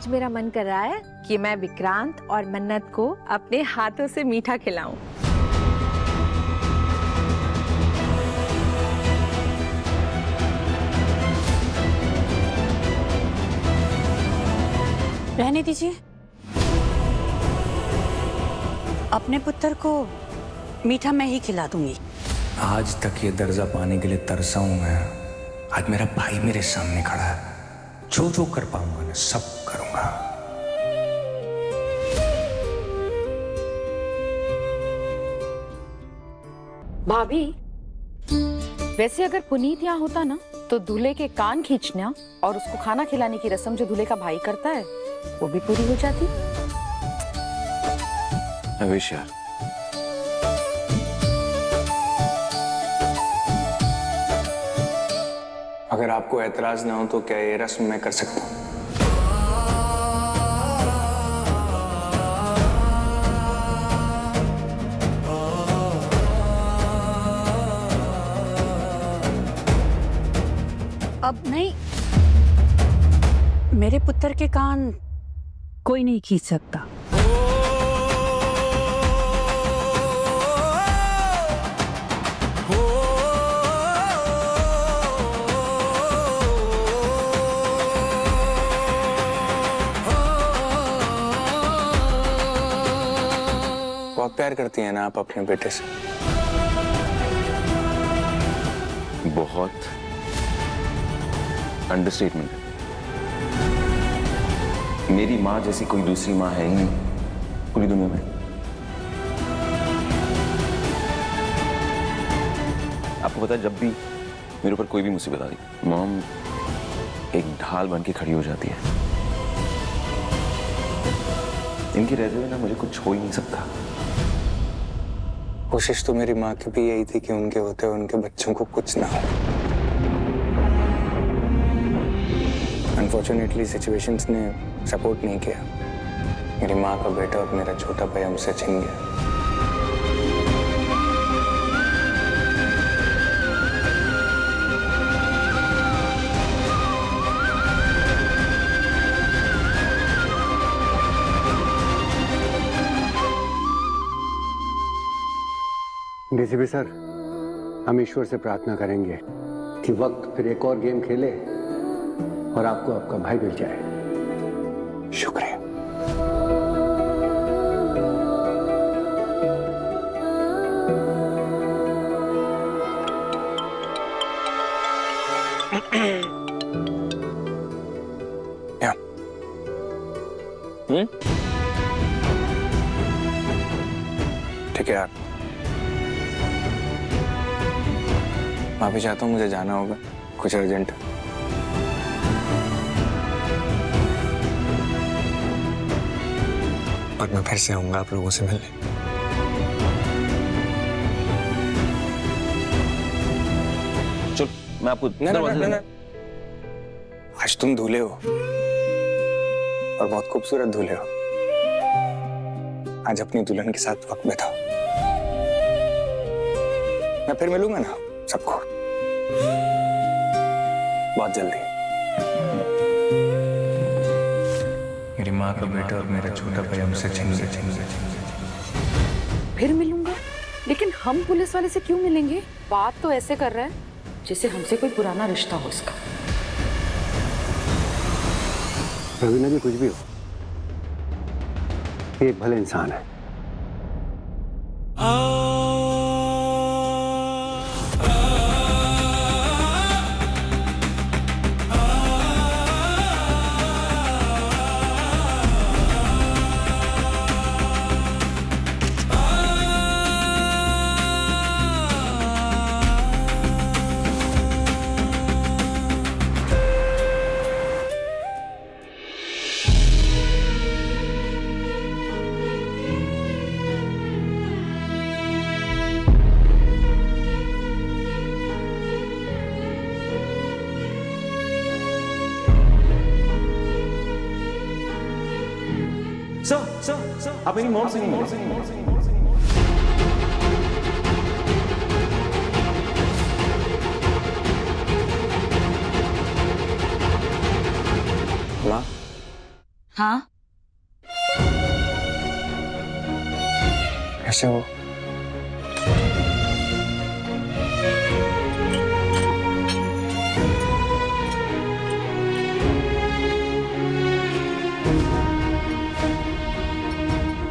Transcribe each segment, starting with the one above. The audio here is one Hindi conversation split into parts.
आज मेरा मन कर रहा है कि मैं विक्रांत और मन्नत को अपने हाथों से मीठा खिलाऊं। रहने दीजिए, अपने पुत्र को मीठा मैं ही खिला दूंगी। आज तक ये दर्जा पाने के लिए तरसा हूं मैं। आज मेरा भाई मेरे सामने खड़ा है, जो जो कर पाऊंगा मैं सब करूंगा। भाभी, वैसे अगर पुनीत यहाँ होता ना तो दूल्हे के कान खींचना और उसको खाना खिलाने की रस्म जो दूल्हे का भाई करता है वो भी पूरी हो जाती। अवेश यार, अगर आपको एतराज ना हो तो क्या ये रस्म मैं कर सकता हूँ? अब नहीं, मेरे पुत्र के कान कोई नहीं खींच सकता। बहुत प्यार करती हैं ना आप अपने बेटे से? बहुत अंडरस्टेटमेंट है। मेरी माँ जैसी कोई दूसरी माँ है ही नहीं पूरी दुनिया में। आपको पता है, जब भी मेरे ऊपर कोई भी मुसीबत आ रही, मॉम एक ढाल बन के खड़ी हो जाती है। इनके रहते हुए ना मुझे कुछ हो ही नहीं सकता। कोशिश तो मेरी माँ की भी यही थी कि उनके होते हुए उनके बच्चों को कुछ ना हो। अनफॉर्चुनेटली सिचुएशंस ने सपोर्ट नहीं किया। मेरी माँ का बेटा और मेरा छोटा भाई हमसे छिन गया। डीसीपी सर, हम ईश्वर से प्रार्थना करेंगे कि वक्त फिर एक और गेम खेले और आपको आपका भाई मिल जाए। शुक्रिया। ठीक है यार, मैं चाहता हूँ, मुझे जाना होगा, कुछ अर्जेंट। और मैं फिर से आऊंगा आप लोगों से मिलने। चल, मैं आपको ना। आज तुम दूल्हे हो और बहुत खूबसूरत दूल्हे हो। आज अपनी दुल्हन के साथ वक्त बिताओ। मैं फिर मिलूंगा ना सबको, बहुत जल्दी। मेरी माँ का बेटा और मेरा छोटा भाई हमसे छिन गया। फिर मिलूंगा? लेकिन हम पुलिस वाले से क्यों मिलेंगे? बात तो ऐसे कर रहा है जैसे हमसे कोई पुराना रिश्ता हो इसका। रवीना जी, कुछ भी हो, ये एक भले इंसान है। सर, आप मेरी मॉम से नहीं मिले। माँ, हाँ कैसे हो?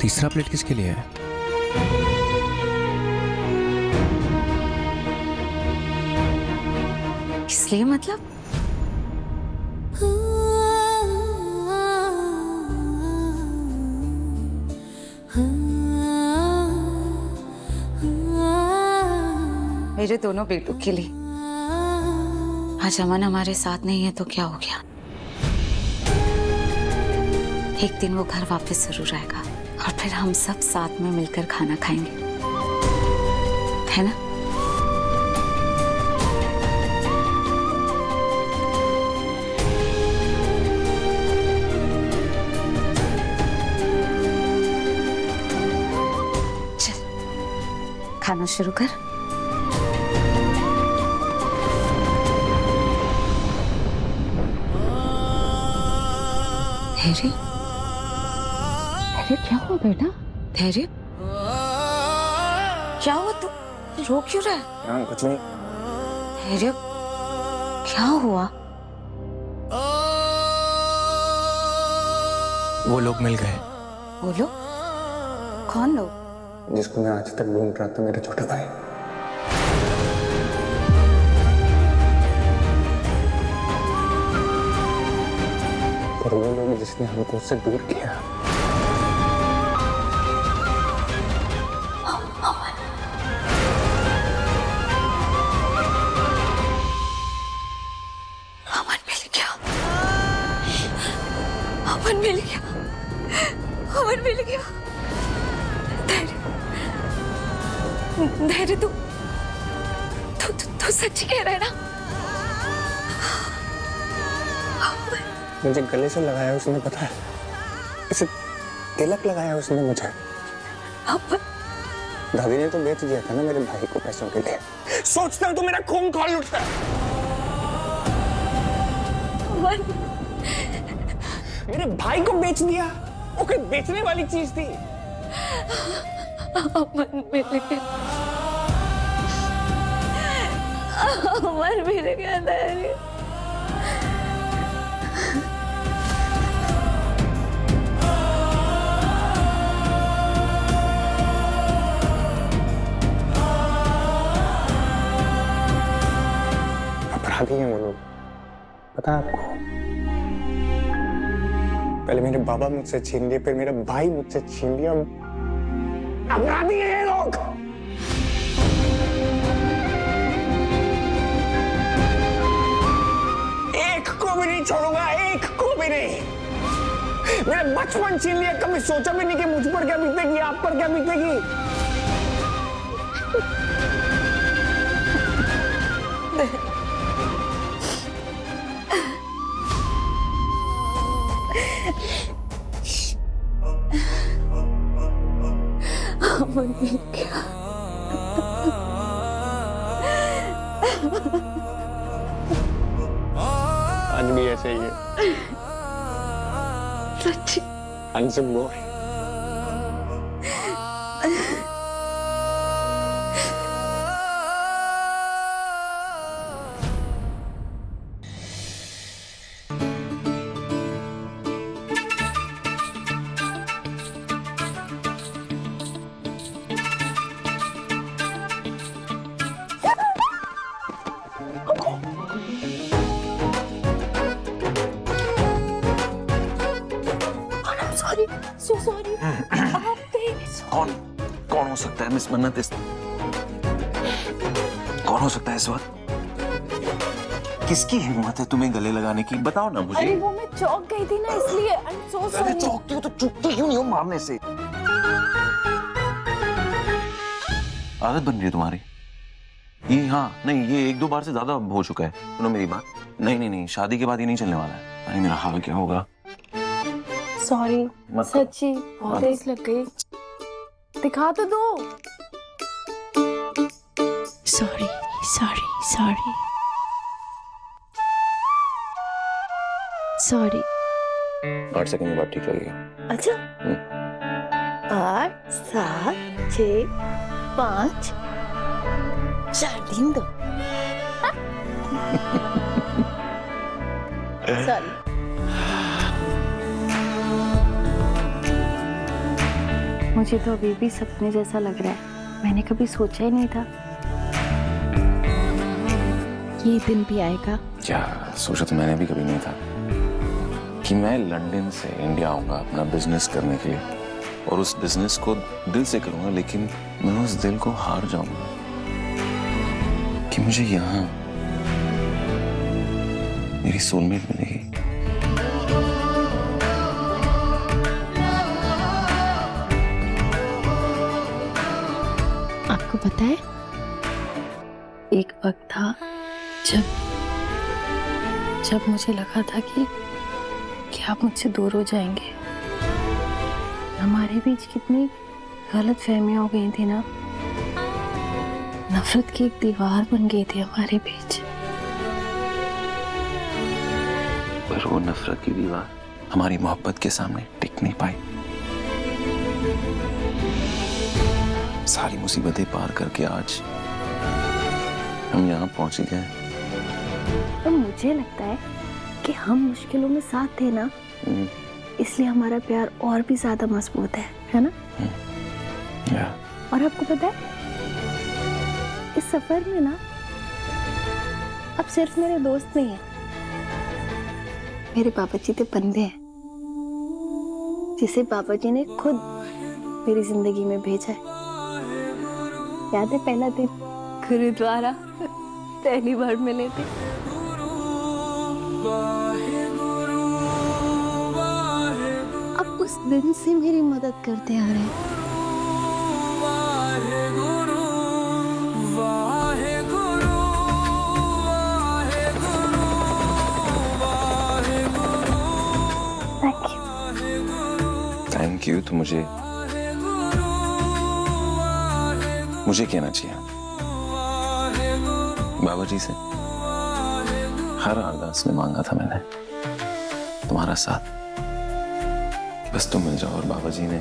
तीसरा प्लेट किसके लिए है? इसलिए मतलब मेरे दोनों बेटों के लिए। आज अमन हमारे साथ नहीं है तो क्या हो गया, एक दिन वो घर वापस जरूर आएगा और फिर हम सब साथ में मिलकर खाना खाएंगे, है ना? चल खाना शुरू कर। धैर्य, धैर्य क्या हुआ बेटा? धैर्य क्या हुआ, तू रो क्यों रहा है? हाँ, कुछ नहीं। धैर्य क्या हुआ? वो लोग मिल गए। बोलो, कौन लोग? जिसको मैं आज तक ढूंढ रहा था, मेरा छोटा भाई। और वो लोग जिसने हमको उससे दूर किया। अमन मिल गया, अमन मिल गया, अमन मिल गया। धैर्य, धैर्य तू सच कह रहा है ना? मुझे गले से लगाया उसने, पता है? इसे तिलक लगाया उसने मुझे। दादी ने तो बेच दिया था ना मेरे भाई को पैसों के लिए। सोचता हूँ तो मेरा खून खौल उठता है। मेरे भाई को बेच दिया, वो कोई बेचने वाली चीज थी। अमन मिल गया, अमन मिल गया। धैर्य अपराधी हैं वो लोग, पता है आपको? पहले मेरे बाबा मुझसे छीन लिए, फिर मेरा भाई मुझसे छीन लिया। अपराधी हैं ये लोग। एक को भी नहीं छोड़ूंगा, एक को भी नहीं। मेरा बचपन छीन लिया, कभी सोचा भी नहीं कि मुझ पर क्या बीतेगी, आप पर क्या बीतेगी। अमन मिल गया। आज भी ऐसे ही है। सच्ची handsome boy. So sorry. आप थे। कौन हो सकता है मिस मन्नत? कौन हो सकता है इस वक्त? किसकी हिम्मत है तुम्हें गले लगाने की? बताओ ना मुझे। अरे वो मैं चौंक गई थी ना, इसलिए आई एम सो अरे सॉरी। चौंकती हो तो चुपती क्यों नहीं हो मारने से? आदत बन रही है तुम्हारी ये? हाँ नहीं, ये एक दो बार से ज्यादा हो चुका है। सुनो मेरी बात, नहीं, शादी के बाद ये नहीं चलने वाला है। अरे मेरा हाल क्या होगा? सॉरी, मत सच्ची बहुत तेज लग गई। दिखा तो दो। Sorry, sorry, sorry. Sorry. 8 second के बाद ठीक लगेगा। अच्छा 8 7 6 5 4 दिन दो। सॉरी। मुझे तो अभी भी सपने जैसा लग रहा है। मैंने कभी सोचा ही नहीं था ये दिन भी आएगा। क्या सोचा तो मैंने भी कभी नहीं था कि मैं लंदन से इंडिया आऊंगा अपना बिजनेस करने के लिए, और उस बिजनेस को दिल से करूंगा, लेकिन मैं उस दिल को हार जाऊंगा कि मुझे यहाँ मेरी सोलमेट मिलेगी। आपको पता है एक वक्त था जब मुझे लगा था कि आप मुझसे दूर हो जाएंगे। हमारे बीच कितनी गलत फहमियां हो गई थी ना। नफरत की एक दीवार बन गई थी हमारे बीच। पर वो नफरत की दीवार हमारी मोहब्बत के सामने टिक नहीं पाई। सारी मुसीबतें पार करके आज हम यहाँ पहुंच गए। तो मुझे लगता है कि हम मुश्किलों में साथ थे ना, इसलिए हमारा प्यार और भी ज्यादा मजबूत है ना? या। और आपको पता है इस सफर में ना अब सिर्फ मेरे दोस्त नहीं है, मेरे बाबा जी के बंदे हैं, जिसे बाबा जी ने खुद मेरी जिंदगी में भेजा है। याद है पहला दिन गुरुद्वारा पहली बार मिले थे। अब उस दिन से मेरी मदद करते आ रहे हैं। Thank you. तो मुझे कहना चाहिए बाबा जी से। हर अरदास में मांगा था मैंने तुम्हारा साथ, बस तुम मिल जाओ, और बाबा जी ने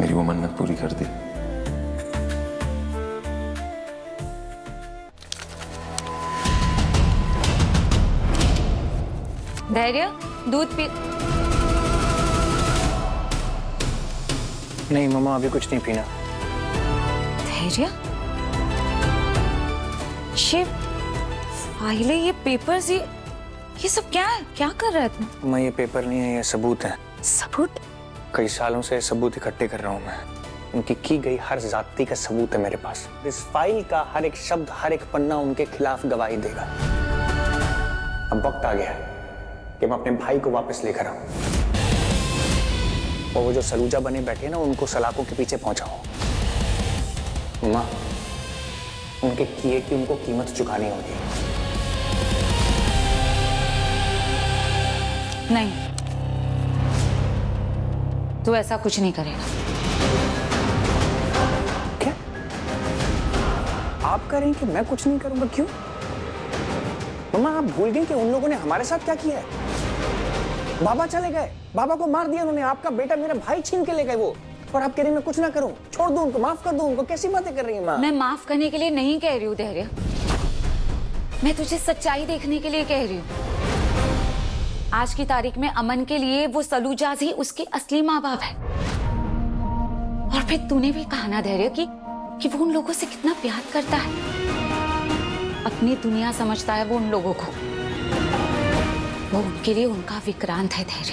मेरी वो मन्नत पूरी कर दी। धैर्य, दूध पी। नहीं मम्मा, अभी कुछ नहीं पीना। धैर्य, शिव, फाइलें, ये पेपर्स, ये सब क्या है? क्या कर रहा है तुम? मम्मा ये पेपर नहीं है, ये सबूत है। सबूत? कई सालों से सबूत इकट्ठे कर रहा हूँ मैं। उनकी की गई हर जाति का सबूत है मेरे पास। इस फाइल का हर एक शब्द, हर एक पन्ना उनके खिलाफ गवाही देगा। अब वक्त आ गया है कि मैं अपने भाई को वापस लेकर आऊं, और वो जो सलूजा बने बैठे ना, उनको सलाखों के पीछे पहुंचाऊं। मम्मा, उनके किए की उनको कीमत चुकानी होगी। नहीं, तू ऐसा कुछ नहीं करेगा। क्या आप करें कि मैं कुछ नहीं करूंगा? क्यों मम्मा? आप भूल गए कि उन लोगों ने हमारे साथ क्या किया है? बाबा चले गए, बाबा को मार दिया उन्होंने, आपका बेटा मेरा भाई छीन के ले गए वो, और आप कह रही मैं कुछ ना करूं, छोड़ दूं उनको, माफ कर दूं उनको। कैसी बातें कर रही हैं माँ? मैं माफ करने के लिए नहीं कह रही हूँ धैर्य, मैं तुझे सच्चाई देखने के लिए कह रही हूँ। आज की तारीख में अमन के लिए वो सलूजाज ही उसके असली माँ बाप है। और फिर तूने भी कहा ना धैर्य कि वो उन लोगों से कितना प्यार करता है, अपनी दुनिया समझता है वो उन लोगों को। वो उनके लिए उनका विक्रांत है धैर्य।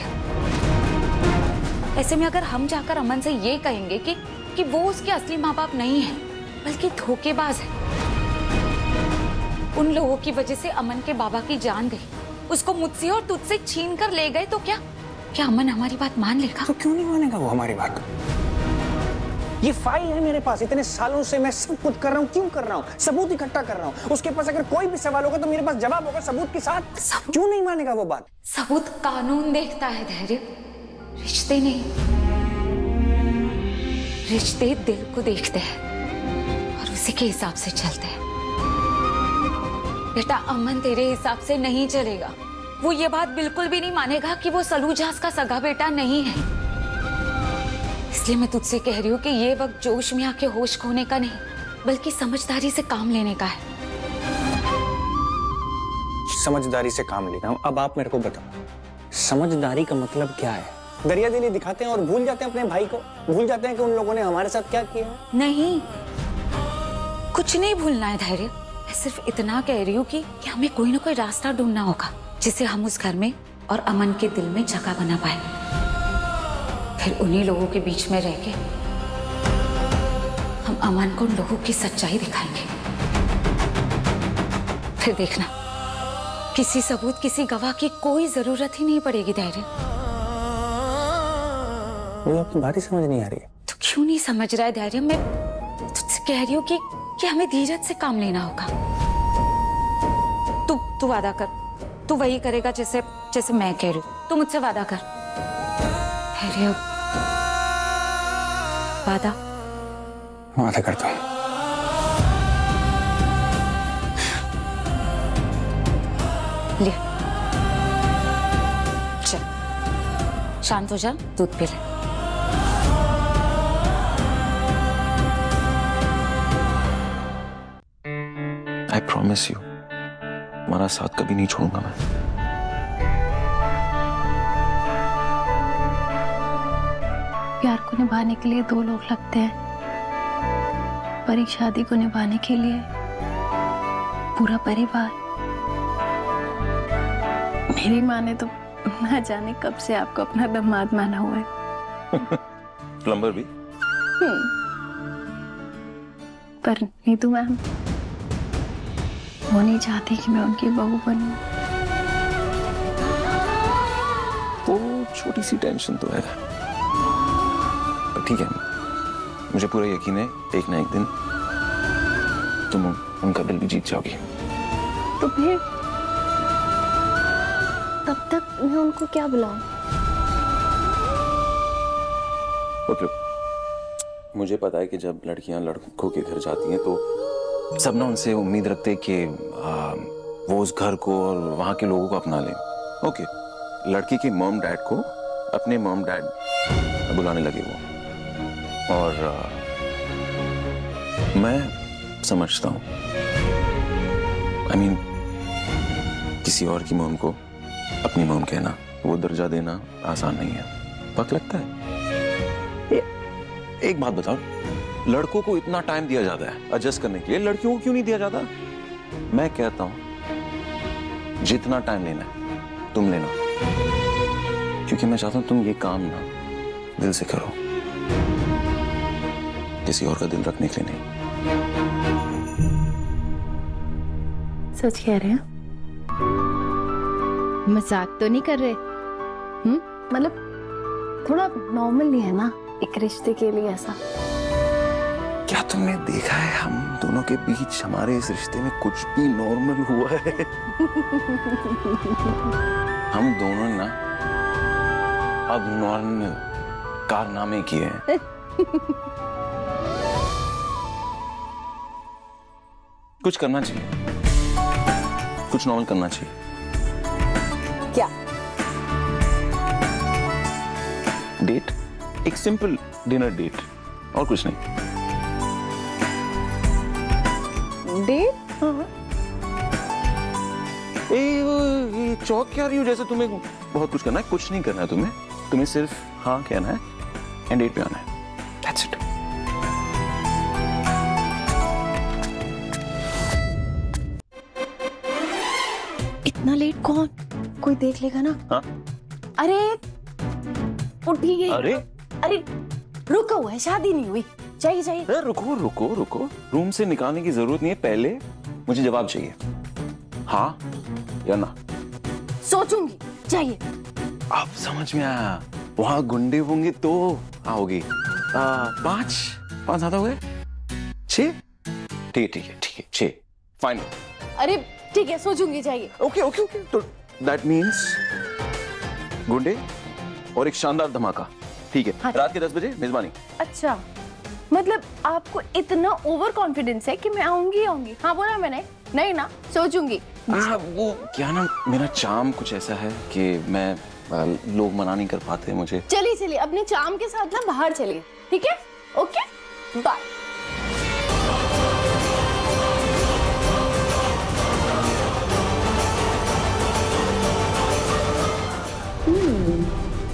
ऐसे में अगर हम जाकर अमन से ये कहेंगे कि वो उसके असली माँ बाप नहीं है बल्कि धोखेबाज है, उन लोगों की वजह से अमन के बाबा की जान गई, उसको मुझसे और तुझसे छीन कर ले गए, तो क्या अमन हमारी बात मान लेगा? तो क्यों नहीं मानेगा वो हमारी बात? ये फाइल है मेरे पास, इतने सालों से मैं सब कुछ कर रहा हूँ। क्यों कर रहा हूँ? सबूत इकट्ठा कर रहा हूँ। उसके पास अगर कोई भी सवाल होगा तो मेरे पास जवाब होगा सबूत के साथ। क्यों नहीं मानेगा वो बात? सबूत कानून देखता है धैर्य, रिश्ते नहीं। रिश्ते दिल को देखते हैं और उसी के हिसाब से चलते हैं। बेटा अमन तेरे हिसाब से नहीं चलेगा, वो ये बात बिल्कुल भी नहीं मानेगा कि वो सलूजास का सगा बेटा नहीं है। इसलिए मैं तुझसे कह रही हूँ कि ये वक्त जोश में आके होश खोने का नहीं, बल्कि समझदारी से काम लेने का है। समझदारी से काम लेना। अब आप मेरे को बताओ, समझदारी का मतलब क्या है? दरिया दिली दिखाते हैं और भूल जाते हैं अपने भाई को, भूल जाते हैं कि उन लोगों ने हमारे साथ क्या किया। नहीं, कुछ नहीं भूलना है धैर्य। मैं सिर्फ इतना कह रही हूँ कि हमें कोई ना कोई रास्ता ढूंढना होगा जिससे हम उस घर में और अमन के दिल में जगह बना पाए। फिर उन्हीं लोगों के बीच में रह के हम अमन को उन लोगों की सच्चाई दिखाएंगे। फिर देखना, किसी सबूत, किसी गवाह की कोई जरूरत ही नहीं पड़ेगी धैर्य। मुझे आपकी बात ही समझ नहीं आ रही है। तो क्यों नहीं समझ रहा है धैर्य? मैं तुझसे कह रही हूँ कि हमें धीरज से काम लेना होगा। तू वादा कर, तू वही करेगा जैसे मैं कह रही हूँ। तू मुझसे वादा कर धैर्य, वादा करता हूँ। ले चल, शांत हो जा, दूध पी ले। आई प्रॉमिस यू, तुम्हारा साथ कभी नहीं छोड़ूंगा मैं। प्यार को निभाने के लिए दो लोग लगते हैं, पर एक शादी को निभाने के लिए पूरा परिवार। मेरी माँ ने तो ना जाने कब से आपको अपना दामाद माना हुआ है। प्लम्बर भी? पर नीतू मैम, वो नहीं चाहती कि मैं उनकी बहू बनूं। वो छोटी सी टेंशन तो है, पर ठीक है, मुझे पूरा यकीन है एक ना एक दिन तुम उनका दिल भी जीत जाओगी। तो फिर तब तक मैं उनको क्या बुलाऊं? ओके, मुझे पता है कि जब लड़कियां लड़कों के घर जाती हैं तो सब ना उनसे उम्मीद रखते हैं कि वो उस घर को और वहां के लोगों को अपना लें। ओके, लड़की की मॉम डैड को अपने मॉम डैड बुलाने लगे वो, और मैं समझता हूँ, आई मीन किसी और की मॉम को अपनी मॉम कहना, वो दर्जा देना आसान नहीं है, वक्त लगता है। एक बात बताओ, लड़कों को इतना टाइम दिया जाता है एडजस्ट करने के लिए, लड़कियों को क्यों नहीं दिया जाता? मैं कहता हूं जितना टाइम लेना है तुम लेना, क्योंकि मैं चाहता हूं तुम ये काम ना दिल से करो, किसी और का दिल रखने के लिए नहीं। सच कह रहे हैं? मजाक तो नहीं कर रहे? मतलब थोड़ा नॉर्मल नहीं है ना एक रिश्ते के लिए ऐसा? क्या तुमने देखा है हम दोनों के बीच हमारे इस रिश्ते में कुछ भी नॉर्मल हुआ है? हम दोनों ने ना अब नॉर्मल कारनामे किए हैं। कुछ करना चाहिए, कुछ नॉर्मल करना चाहिए। क्या? डेट, एक सिंपल डिनर डेट, और कुछ नहीं। डेट? ये चौक क्या रही हो जैसे तुम्हें बहुत कुछ करना है? कुछ नहीं करना है तुम्हें सिर्फ हाँ कहना है एंड डेट पे आना है। That's it. इतना लेट कौन? कोई देख लेगा ना? हाँ? अरे उठिए। अरे रुका हुआ है, शादी नहीं हुई। चाहिए। रुको, रूम से निकालने की जरूरत नहीं है, पहले मुझे जवाब चाहिए, हाँ या ना। सोचूंगी, चाहिए। अब समझ में आया, वहां गुंडे होंगे तो आओगी। 5 ज्यादा हो गए? 6? ठीक है 6 फाइन। अरे ठीक है, सोचूंगी, चाहिए। ओके, तो दैट मीन्स गुंडे और एक शानदार धमाका। ठीक है, हाँ। रात के 10 बजे मेजबानी। अच्छा, मतलब आपको इतना ओवर कॉन्फिडेंस है कि मैं आऊंगी? हाँ बोला मैंने। नहीं ना, सोचूंगी, वो क्या ना, मेरा चार्म कुछ ऐसा है कि मैं लोग मना नहीं कर पाते मुझे। चलिए चलिए, अपने चार्म के साथ ना बाहर चलिए, ठीक है? Okay, bye.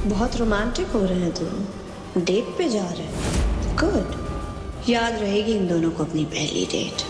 बहुत रोमांटिक हो रहे हैं तुम, डेट पे जा रहे हैं। गुड, याद रहेगी इन दोनों को अपनी पहली डेट।